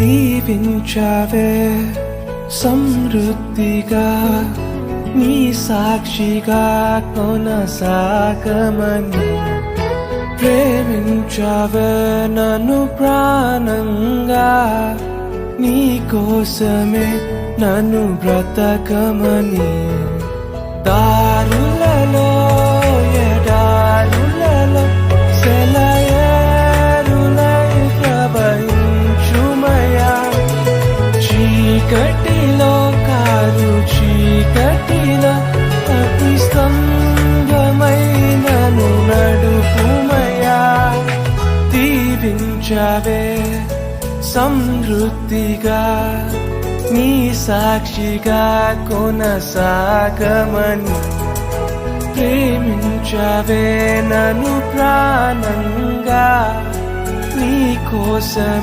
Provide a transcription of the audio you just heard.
దీవించావే సమృద్ధిగా నీ సాక్షిగా కొనసాగమని ప్రేమించావే నన్ను ప్రాణంగా నీ కోసమే నన్ను బ్రతకమని దారులలో ఎడారులలో సెలయేరులై ప్రవహించుమయా చీకటిలో కారు చీకటిలో అతి స్తంభమై నన్ను నడుపుమయా దీవించావే సమృద్ధిగా నీ సాక్షిగా కొనసాగమని ప్రేమించావే నన్ను ప్రాణంగా నీ కోసమే